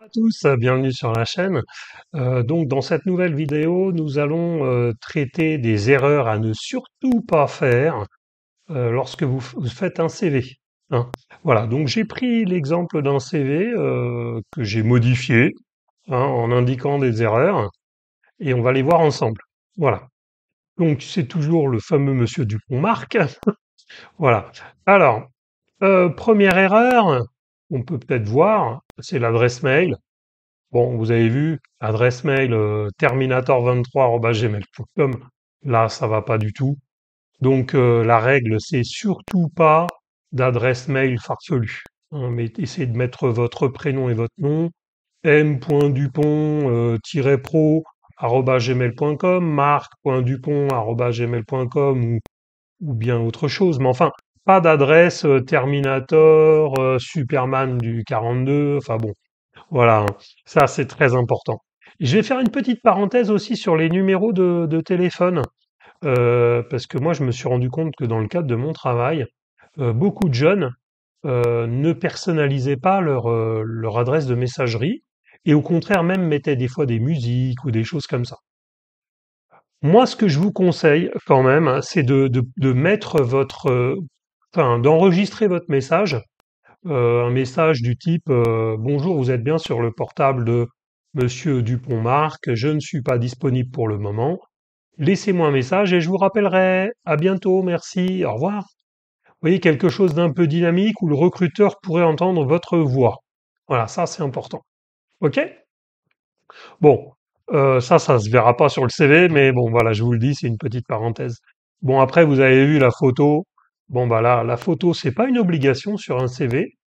À tous, bienvenue sur la chaîne. Donc dans cette nouvelle vidéo, nous allons traiter des erreurs à ne surtout pas faire lorsque vous faites un CV. Hein. Voilà, donc j'ai pris l'exemple d'un CV que j'ai modifié en indiquant des erreurs et on va les voir ensemble. Voilà. Donc c'est toujours le fameux Monsieur Dupont-Marc. Voilà. Alors, première erreur, on peut peut-être voir, c'est l'adresse mail. Bon, vous avez vu, adresse mail terminator23@gmail.com. Là, ça va pas du tout. Donc, la règle, c'est surtout pas d'adresse mail farfelue. Hein, mais essayez de mettre votre prénom et votre nom, m.dupont-pro@gmail.com, marc.dupont@gmail.com ou bien autre chose. Mais enfin, pas d'adresse Terminator, Superman du 42. Enfin bon, voilà, hein. Ça c'est très important. Je vais faire une petite parenthèse aussi sur les numéros de téléphone, parce que moi je me suis rendu compte que dans le cadre de mon travail, beaucoup de jeunes ne personnalisaient pas leur adresse de messagerie et au contraire même mettaient des fois des musiques ou des choses comme ça. Moi, ce que je vous conseille quand même, hein, c'est de mettre enfin, d'enregistrer votre message, un message du type Bonjour, vous êtes bien sur le portable de Monsieur Dupont-Marc, je ne suis pas disponible pour le moment. Laissez-moi un message et je vous rappellerai. À bientôt, merci, au revoir. Vous voyez, quelque chose d'un peu dynamique où le recruteur pourrait entendre votre voix. Voilà, ça c'est important. OK? Bon, ça se verra pas sur le CV, mais bon, voilà, je vous le dis, c'est une petite parenthèse. Bon, après, vous avez vu la photo. Bon, bah là, la photo, c'est pas une obligation sur un CV.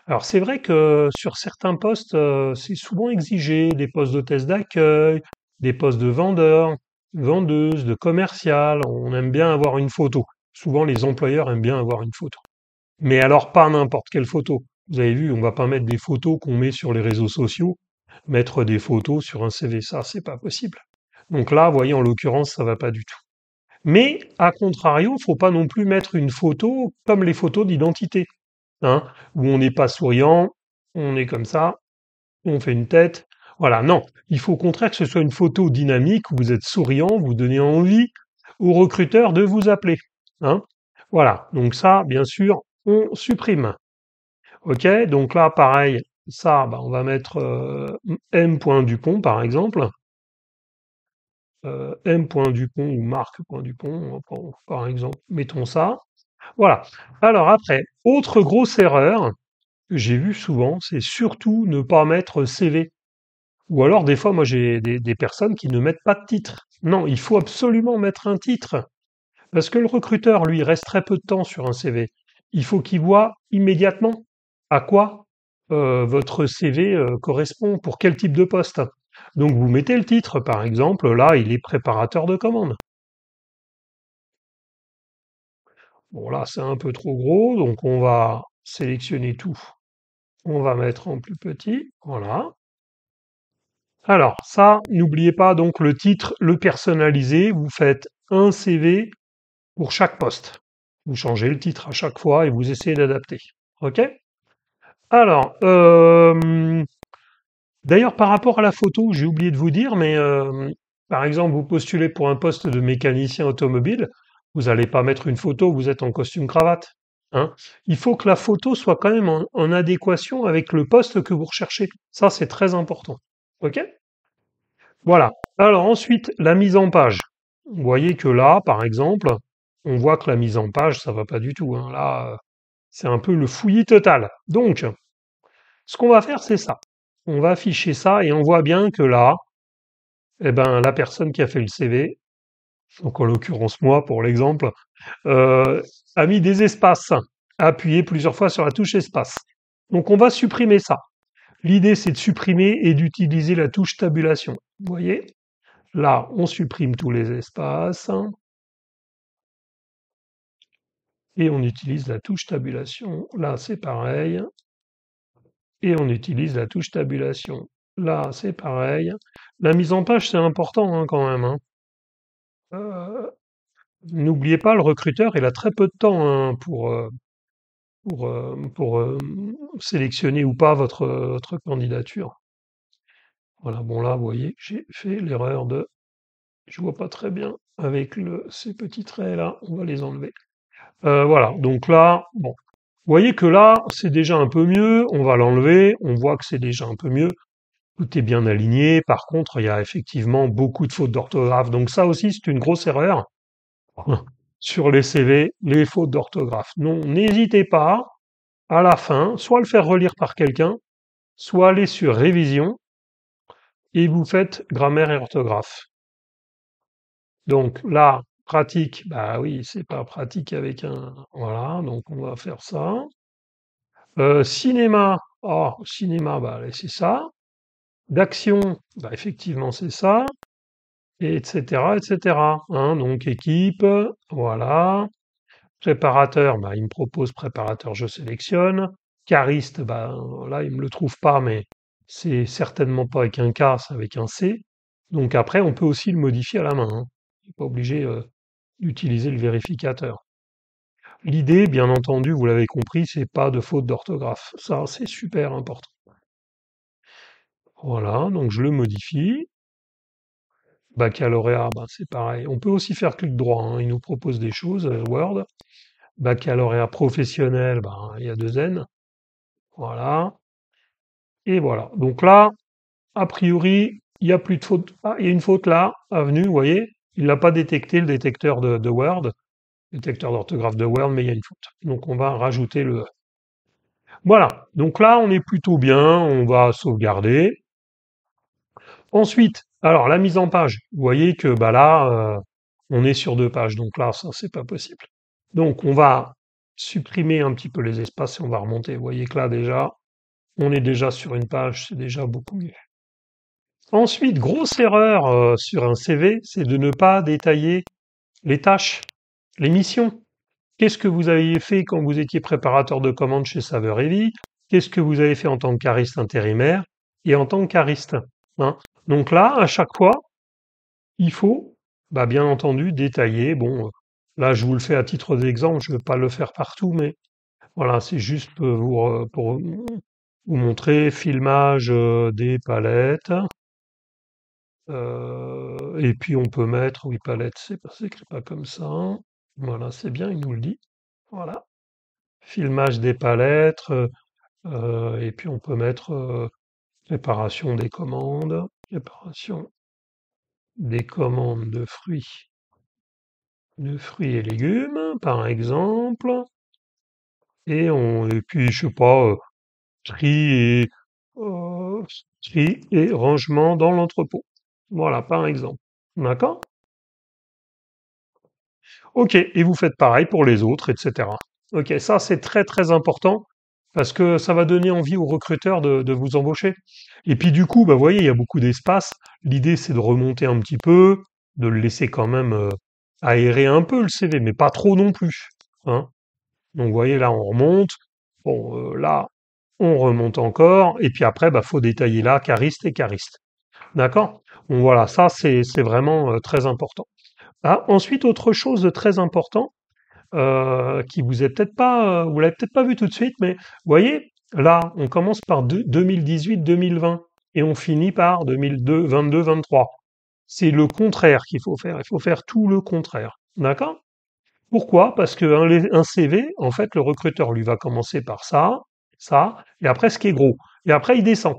Alors c'est vrai que sur certains postes, c'est souvent exigé, des postes d'hôtesse d'accueil, des postes de vendeur, vendeuse, de commercial, on aime bien avoir une photo. Souvent les employeurs aiment bien avoir une photo. Mais alors pas n'importe quelle photo. Vous avez vu, on va pas mettre des photos qu'on met sur les réseaux sociaux, mettre des photos sur un CV, ça c'est pas possible. Donc là, vous voyez, en l'occurrence, ça va pas du tout. Mais à contrario, faut pas non plus mettre une photo comme les photos d'identité hein, où on n'est pas souriant, on est comme ça, on fait une tête. Voilà, non. Il faut au contraire que ce soit une photo dynamique où vous êtes souriant, vous donnez envie au recruteur de vous appeler. Hein. Voilà, donc ça, bien sûr, on supprime. OK, donc là, pareil, ça, bah, on va mettre M.Dupont, par exemple. M.Dupont ou Marc.Dupont, par exemple, mettons ça. Voilà. Alors après, autre grosse erreur, que j'ai vu souvent, c'est surtout ne pas mettre CV. Ou alors, des fois, moi, j'ai des personnes qui ne mettent pas de titre. Non, il faut absolument mettre un titre. Parce que le recruteur, lui, reste très peu de temps sur un CV. Il faut qu'il voit immédiatement à quoi votre CV correspond, pour quel type de poste. Donc, vous mettez le titre, par exemple, là, il est préparateur de commande. Bon, là, c'est un peu trop gros, donc on va sélectionner tout. On va mettre en plus petit, voilà. Alors, ça, n'oubliez pas donc le titre, le personnaliser. Vous faites un CV pour chaque poste. Vous changez le titre à chaque fois et vous essayez d'adapter. OK? Alors, d'ailleurs, par rapport à la photo, j'ai oublié de vous dire, mais par exemple, vous postulez pour un poste de mécanicien automobile, vous n'allez pas mettre une photo où vous êtes en costume cravate. Hein. Il faut que la photo soit quand même en adéquation avec le poste que vous recherchez. Ça, c'est très important. OK? Voilà. Alors ensuite, la mise en page. Vous voyez que là, par exemple, on voit que la mise en page, ça va pas du tout. Hein. Là, c'est un peu le fouillis total. Donc, ce qu'on va faire, c'est ça. On va afficher ça et on voit bien que là, eh ben, la personne qui a fait le CV, donc en l'occurrence moi pour l'exemple, euh, a mis des espaces, a appuyé plusieurs fois sur la touche espace. Donc on va supprimer ça. L'idée, c'est de supprimer et d'utiliser la touche tabulation. Vous voyez? Là, on supprime tous les espaces et on utilise la touche tabulation. Là, c'est pareil. Et on utilise la touche tabulation. Là, c'est pareil. La mise en page, c'est important hein, quand même. Hein. Euh, N'oubliez pas, le recruteur, il a très peu de temps hein, pour sélectionner ou pas votre candidature. Voilà, bon là, vous voyez, j'ai fait l'erreur de je vois pas très bien avec ces petits traits là, on va les enlever. Voilà, donc là, bon, vous voyez que là, c'est déjà un peu mieux, on va l'enlever, on voit que c'est déjà un peu mieux, tout est bien aligné, par contre, il y a effectivement beaucoup de fautes d'orthographe, donc ça aussi, c'est une grosse erreur sur les CV, les fautes d'orthographe. Non, n'hésitez pas, à la fin, soit le faire relire par quelqu'un, soit aller sur révision, et vous faites grammaire et orthographe. Donc là, pratique, bah oui, c'est pas pratique avec un... Voilà, donc on va faire ça. Cinéma, oh, cinéma, bah c'est ça. D'action, bah effectivement c'est ça. Et etc., etc. Hein, donc équipe, voilà. Préparateur, bah il me propose préparateur, je sélectionne. Cariste, bah là il me le trouve pas, mais c'est certainement pas avec un K, c'est avec un C. Donc après, on peut aussi le modifier à la main. Hein. On n'est pas obligé d'utiliser le vérificateur. L'idée, bien entendu, vous l'avez compris, c'est pas de faute d'orthographe. Ça, c'est super important. Voilà, donc je le modifie. Baccalauréat, bah, c'est pareil. On peut aussi faire clic droit, hein. Il nous propose des choses, Word. Baccalauréat professionnel, bah, il y a deux N. Voilà. Et voilà. Donc là, a priori, il n'y a plus de faute. Ah, il y a une faute là, avenue, vous voyez. Il n'a pas détecté le détecteur de Word, détecteur d'orthographe de Word, mais il y a une faute. Donc on va rajouter le... Voilà. Donc là, on est plutôt bien. On va sauvegarder. Ensuite, alors la mise en page, vous voyez que bah là, on est sur deux pages, donc là, ça, c'est pas possible. Donc on va supprimer un petit peu les espaces et on va remonter. Vous voyez que là déjà, on est déjà sur une page, c'est déjà beaucoup mieux. Ensuite, grosse erreur sur un CV, c'est de ne pas détailler les tâches, les missions. Qu'est-ce que vous aviez fait quand vous étiez préparateur de commandes chez Saveur et Vie? Qu'est-ce que vous avez fait en tant que cariste intérimaire et en tant que cariste? Hein. Donc là, à chaque fois, il faut, bah, bien entendu, détailler. Bon, là, je vous le fais à titre d'exemple, je ne vais pas le faire partout, mais voilà, c'est juste pour vous montrer filmage des palettes. Et puis on peut mettre, oui, palette, c'est écrit pas comme ça. Voilà, c'est bien, il nous le dit. Voilà, filmage des palettes. Et puis on peut mettre préparation des commandes, préparation des commandes de fruits et légumes, par exemple. Et puis, je sais pas, tri et, euh, tri et rangement dans l'entrepôt. Voilà, par exemple. D'accord? Ok, et vous faites pareil pour les autres, etc. Ok, ça c'est très très important parce que ça va donner envie aux recruteurs de vous embaucher. Et puis du coup, bah, vous voyez, il y a beaucoup d'espace. L'idée c'est de remonter un petit peu, de le laisser quand même aérer un peu le CV, mais pas trop non plus. Hein. Donc vous voyez, là on remonte. Bon, là on remonte encore. Et puis après, bah, faut détailler là, cariste et cariste. D'accord? Bon voilà, ça c'est vraiment très important. Ah, ensuite, autre chose de très important, qui vous est peut-être pas, vous l'avez peut-être pas vu tout de suite, mais vous voyez, là, on commence par 2018-2020 et on finit par 2002, 22, 23. C'est le contraire qu'il faut faire. Il faut faire tout le contraire. D'accord? Pourquoi? Parce qu'un CV, en fait, le recruteur lui va commencer par ça, et après ce qui est gros. Et après, il descend.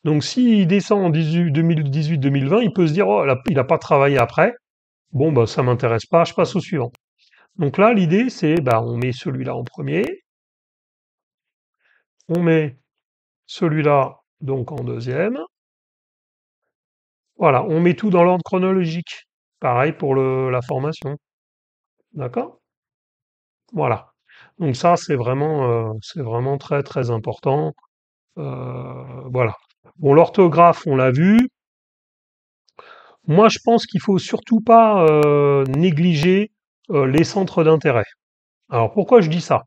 Donc, s'il descend en 2018-2020, il peut se dire, oh, il a pas travaillé après. Bon, bah, ça m'intéresse pas, je passe au suivant. Donc là, l'idée, c'est, bah, on met celui-là en premier, on met celui-là donc en deuxième. Voilà, on met tout dans l'ordre chronologique. Pareil pour la formation. D'accord? Voilà. Donc ça, c'est vraiment très très important. Voilà. Bon, l'orthographe, on l'a vu. Moi, je pense qu'il faut surtout pas négliger les centres d'intérêt. Alors pourquoi je dis ça?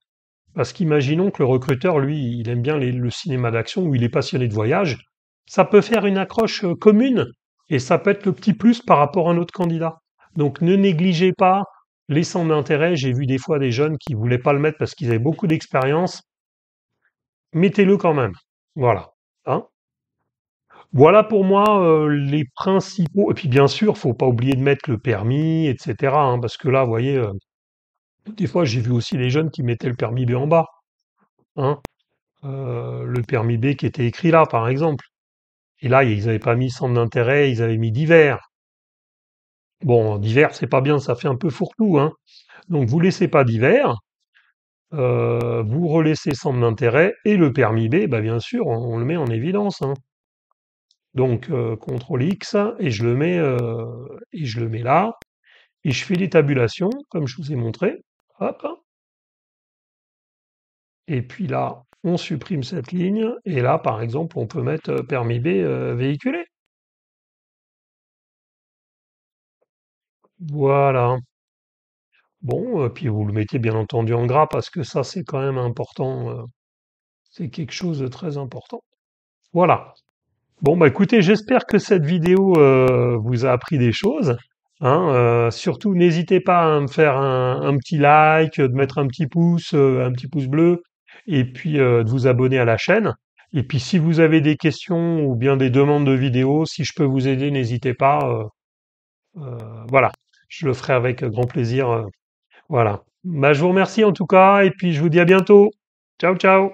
Parce qu'imaginons que le recruteur, lui, il aime bien le cinéma d'action ou il est passionné de voyage. Ça peut faire une accroche commune et ça peut être le petit plus par rapport à un autre candidat. Donc ne négligez pas les centres d'intérêt. J'ai vu des fois des jeunes qui voulaient pas le mettre parce qu'ils avaient beaucoup d'expérience. Mettez-le quand même. Voilà. Hein. Voilà pour moi les principaux. Et puis bien sûr, faut pas oublier de mettre le permis, etc., hein, parce que là, vous voyez, des fois j'ai vu aussi des jeunes qui mettaient le permis B en bas, hein, le permis B qui était écrit là, par exemple. Et là, ils n'avaient pas mis centre d'intérêt, ils avaient mis divers. Bon, divers, c'est pas bien, ça fait un peu fourre-tout, hein. Donc vous laissez pas divers, vous relaissez centre d'intérêt et le permis B, bah bien sûr, on le met en évidence, hein. Donc CTRL X et je le mets là et je fais les tabulations comme je vous ai montré. Hop. Et puis là, on supprime cette ligne et là, par exemple, on peut mettre permis B véhiculé. Voilà. Bon, puis vous le mettez bien entendu en gras parce que ça, c'est quand même important. C'est quelque chose de très important. Voilà. Bon, bah écoutez, j'espère que cette vidéo vous a appris des choses. Hein, surtout, n'hésitez pas à me faire un petit like, de mettre un petit pouce bleu, et puis de vous abonner à la chaîne. Et puis, si vous avez des questions ou bien des demandes de vidéos, si je peux vous aider, n'hésitez pas. Voilà, je le ferai avec grand plaisir. Voilà. Bah, je vous remercie en tout cas, et puis je vous dis à bientôt. Ciao, ciao.